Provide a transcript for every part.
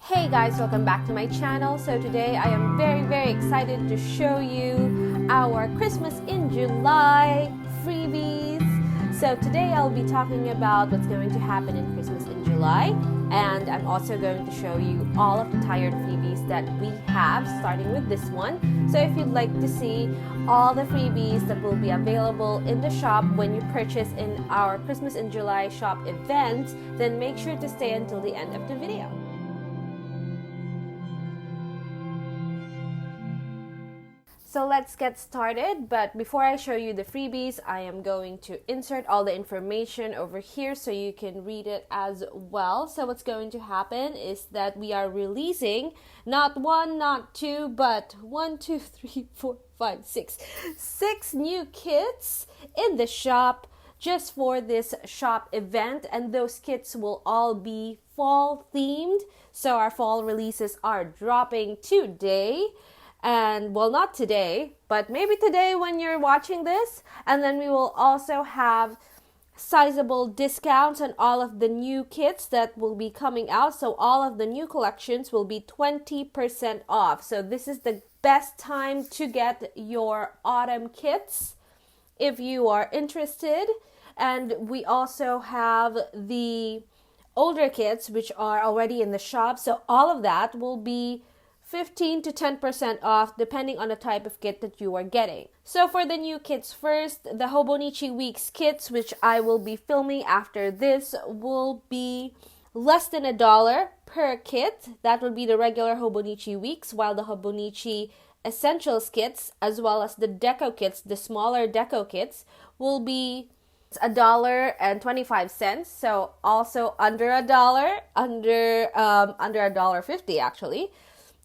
Hey guys, welcome back to my channel. So today I am very excited to show you our Christmas in July freebies. So today I'll be talking about what's going to happen in Christmas in July, and I'm also going to show you all of the tiered freebies that we have, starting with this one. So if you'd like to see all the freebies that will be available in the shop when you purchase in our Christmas in July shop event, then make sure to stay until the end of the video. So let's get started, but before I show you the freebies, I am going to insert all the information over here so you can read it as well. So what's going to happen is that we are releasing not one, not two, but 6 new kits in the shop just for this shop event, and those kits will all be fall themed. So our fall releases are dropping today. And well, not today, but maybe today when you're watching this. And then we will also have sizable discounts on all of the new kits that will be coming out. So all of the new collections will be 20% off. So this is the best time to get your autumn kits if you are interested. And we also have the older kits which are already in the shop. So all of that will be 15 to 10% off depending on the type of kit that you are getting. So for the new kits first, the Hobonichi Weeks kits, which I will be filming after this, will be less than $1 per kit. That will be the regular Hobonichi Weeks, while the Hobonichi Essentials kits, as well as the Deco kits, the smaller Deco kits, will be $1.25. So also under $1, under $1.50 actually.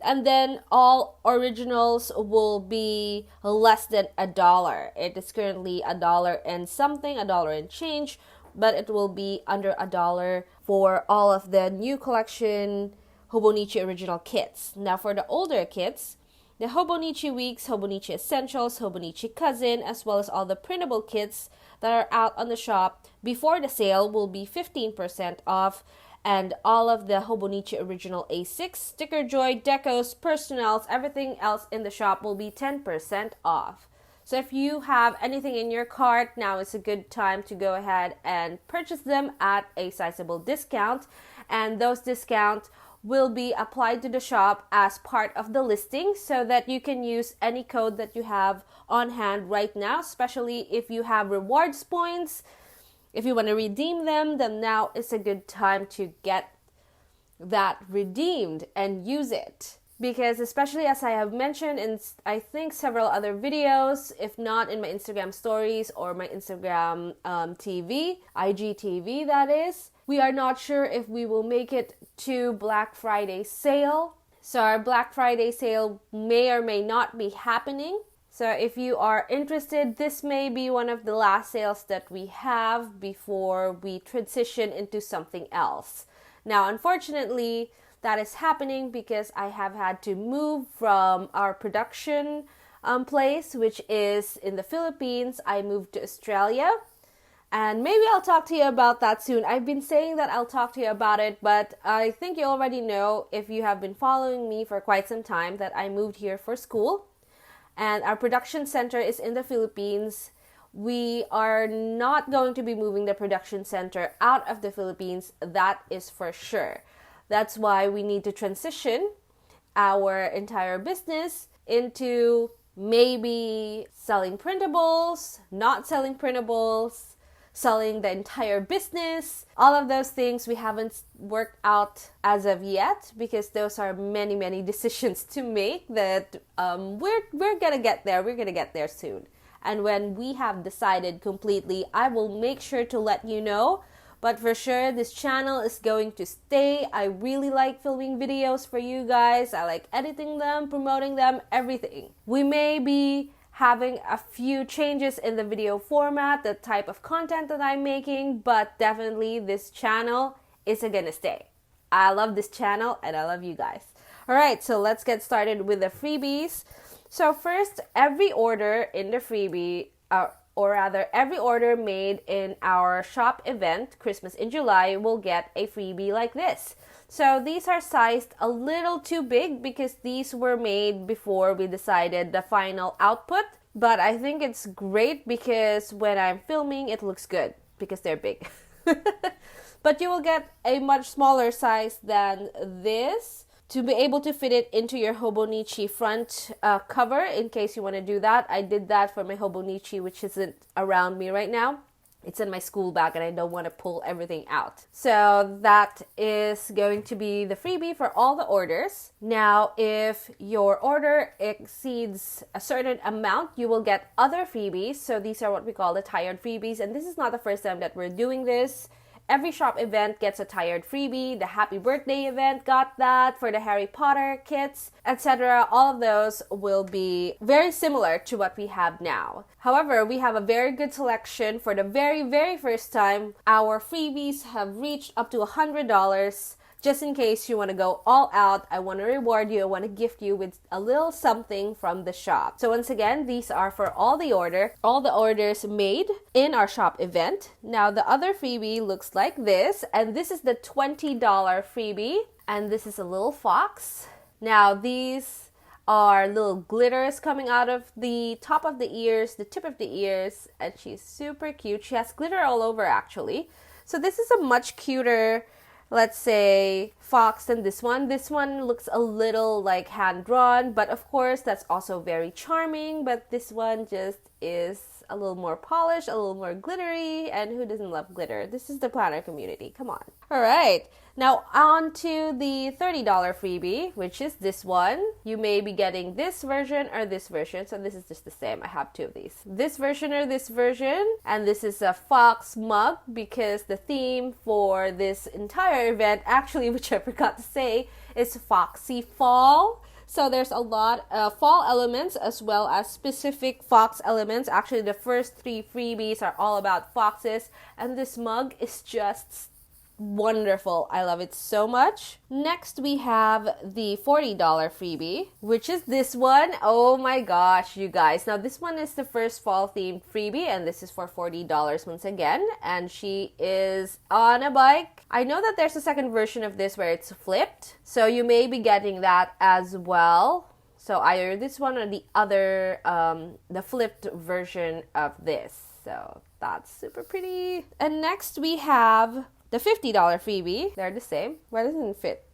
And then all originals will be less than $1. It is currently $1 and something, $1 and change, but it will be under $1 for all of the new collection Hobonichi original kits. Now for the older kits, the Hobonichi Weeks, Hobonichi Essentials, Hobonichi Cousin, as well as all the printable kits that are out on the shop before the sale will be 15% off. And all of the Hobonichi Original A6, Sticker Joy, Decos, Personals, everything else in the shop will be 10% off. So if you have anything in your cart, now is a good time to go ahead and purchase them at a sizable discount. And those discounts will be applied to the shop as part of the listing so that you can use any code that you have on hand right now, especially if you have rewards points. If you want to redeem them, then now is a good time to get that redeemed and use it. Because especially as I have mentioned in, I think, several other videos, if not in my Instagram stories or my Instagram TV, IGTV that is, we are not sure if we will make it to Black Friday sale. So our Black Friday sale may or may not be happening. So if you are interested, this may be one of the last sales that we have before we transition into something else. Now, unfortunately, that is happening because I have had to move from our production place, which is in the Philippines. I moved to Australia, and maybe I'll talk to you about that soon. I've been saying that I'll talk to you about it, but I think you already know, if you have been following me for quite some time, that I moved here for school. And our production center is in the Philippines. We are not going to be moving the production center out of the Philippines, that is for sure. That's why we need to transition our entire business into maybe selling printables, not selling printables, selling the entire business. All of those things we haven't worked out as of yet because those are many decisions to make that we're gonna get there. We're gonna get there soon. And when we have decided completely, I will make sure to let you know. But for sure, this channel is going to stay. I really like filming videos for you guys. I like editing them, promoting them, everything. We may be having a few changes in the video format, the type of content that I'm making, but definitely this channel is gonna stay. I love this channel and I love you guys. Alright, so let's get started with the freebies. So first, every order in the freebie, or rather every order made in our shop event, Christmas in July, will get a freebie like this. So these are sized a little too big because these were made before we decided the final output. But I think it's great because when I'm filming, it looks good because they're big. But you will get a much smaller size than this to be able to fit it into your Hobonichi front cover in case you want to do that. I did that for my Hobonichi, which isn't around me right now. It's in my school bag and I don't want to pull everything out. So that is going to be the freebie for all the orders. Now, if your order exceeds a certain amount, you will get other freebies. So these are what we call the tired freebies. And this is not the first time that we're doing this. Every shop event gets a tired freebie. The Happy Birthday event got that for the Harry Potter kits, etc. All of those will be very similar to what we have now. However, we have a very good selection. For the very first time, our freebies have reached up to $100. Just in case you want to go all out, I want to reward you, I want to gift you with a little something from the shop. So once again, these are for all the orders made in our shop event. Now the other freebie looks like this, and this is the $20 freebie, and this is a little fox. Now these are little glitters coming out of the top of the ears, the tip of the ears, and she's super cute. She has glitter all over actually. So this is a much cuter, let's say, fox than this one. This one looks a little like hand-drawn, but of course that's also very charming. But this one just is a little more polished, a little more glittery, and who doesn't love glitter? This is the planner community, come on. All right, now on to the $30 freebie, which is this one. You may be getting this version or this version, so this is just the same. I have two of these. This version or this version, and this is a fox mug because the theme for this entire event, actually, which I forgot to say, is Foxy Fall. So there's a lot of fall elements as well as specific fox elements. Actually, the first three freebies are all about foxes, and this mug is just wonderful. I love it so much. Next, we have the $40 freebie, which is this one. Oh my gosh, you guys. Now, this one is the first fall themed freebie, and this is for $40 once again. And she is on a bike. I know that there's a second version of this where it's flipped, so you may be getting that as well. So either this one or the other, the flipped version of this. So that's super pretty. And next we have the $50 freebie. They're the same. Why doesn't it fit?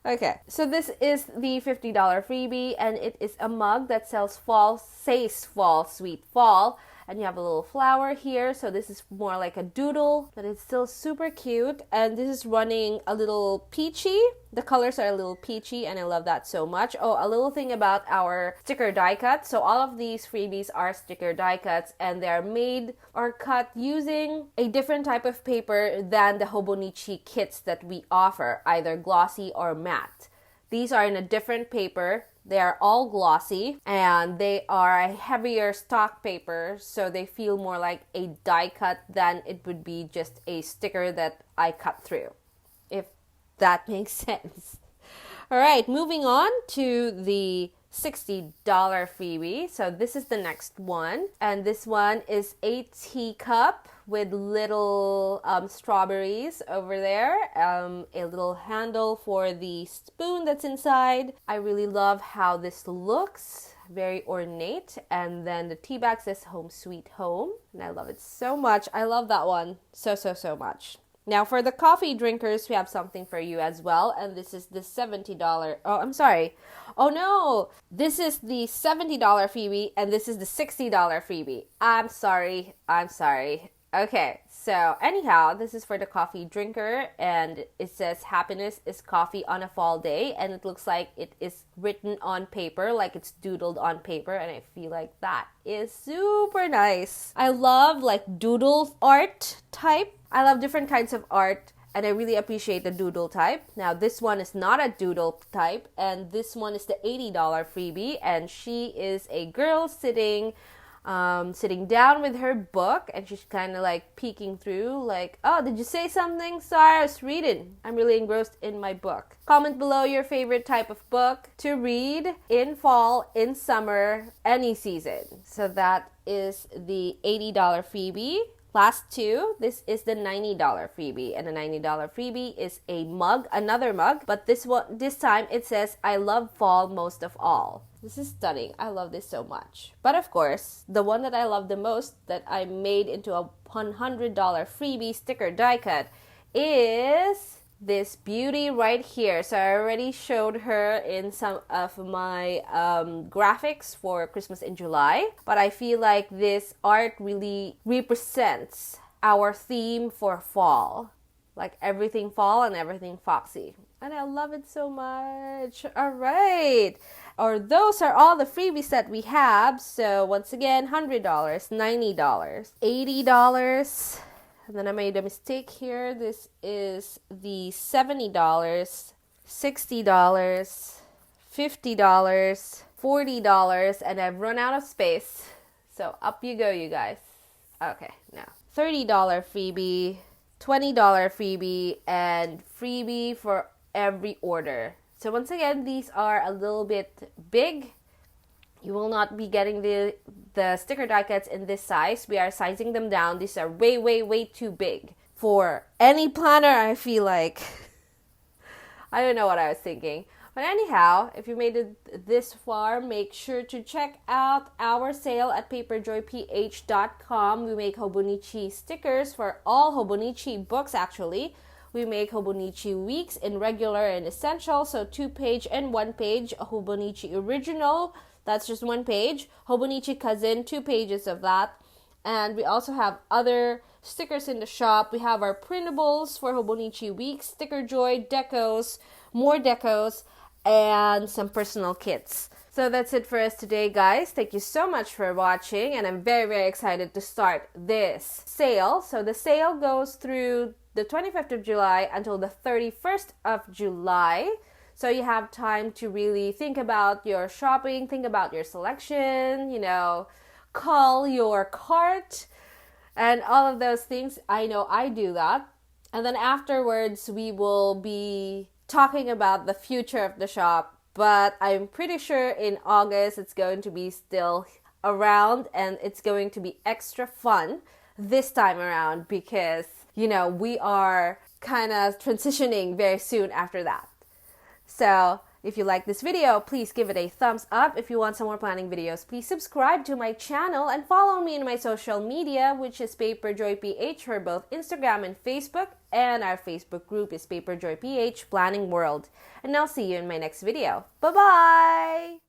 Okay, so this is the $50 freebie, and it is a mug that says fall, sweet fall. And you have a little flower here, so this is more like a doodle, but it's still super cute. And this is running a little peachy. The colors are a little peachy, and I love that so much. Oh, a little thing about our sticker die cuts. So all of these freebies are sticker die cuts, and they're made or cut using a different type of paper than the Hobonichi kits that we offer, either glossy or matte. These are in a different paper. They are all glossy, and they are a heavier stock paper, so they feel more like a die cut than it would be just a sticker that I cut through, if that makes sense. All right, moving on to the $60 freebie. So this is the next one, and this one is a teacup with little strawberries over there, a little handle for the spoon that's inside. I really love how this looks, very ornate, and then the tea bag says home sweet home, and I love it so much. I love that one so much. Now for the coffee drinkers, we have something for you as well, and this is the $70. Oh, I'm sorry. Oh no, this is the $70 freebie, and this is the $60 freebie. I'm sorry. Okay, so anyhow, this is for the coffee drinker, and it says happiness is coffee on a fall day, and it looks like it is written on paper, like it's doodled on paper, and I feel like that is super nice. I love like doodle art type. I love different kinds of art, and I really appreciate the doodle type. Now this one is not a doodle type, and this one is the $80 freebie, and she is a girl sitting down with her book, and she's kind of like peeking through, like, oh, did you say something? Sorry, I was reading. I'm really engrossed in my book. Comment below your favorite type of book to read in fall, in summer, any season. So that is the $80 freebie. Last two, this is the $90 freebie, and the $90 freebie is a mug, another mug, but this time it says, I love fall most of all. This is stunning. I love this so much. But of course, the one that I love the most that I made into a $100 freebie sticker die cut is this beauty right here. So I already showed her in some of my graphics for Christmas in July, but I feel like this art really represents our theme for fall, like everything fall and everything foxy, and I love it so much. All right, or those are all the freebies that we have. So once again, $100, $90, $80. And then I made a mistake here. This is the $70, $60, $50, $40, and I've run out of space. So up you go, you guys. Okay, now $30 freebie, $20 freebie, and freebie for every order. So once again, these are a little bit big. You will not be getting the sticker die cuts in this size. We are sizing them down. These are way, way, way too big for any planner, I feel like. I don't know what I was thinking. But anyhow, if you made it this far, make sure to check out our sale at paperjoyph.com. We make Hobonichi stickers for all Hobonichi books, actually. We make Hobonichi weeks in regular and essential, so 2-page and 1-page. Hobonichi original, that's just 1 page. Hobonichi cousin, 2 pages of that. And we also have other stickers in the shop. We have our printables for Hobonichi weeks, sticker joy, decos, more decos, and some personal kits. So that's it for us today, guys. Thank you so much for watching, and I'm very, very excited to start this sale. So the sale goes through the 25th of July until the 31st of July. So you have time to really think about your shopping, think about your selection, call your cart, and all of those things. I know I do that. And then afterwards, we will be talking about the future of the shop. But I'm pretty sure in August, it's going to be still around, and it's going to be extra fun this time around because, we are kind of transitioning very soon after that. So if you like this video, please give it a thumbs up. If you want some more planning videos, please subscribe to my channel and follow me in my social media, which is paperjoyph for both Instagram and Facebook. And our Facebook group is paperjoyph Planning World. And I'll see you in my next video. Bye-bye!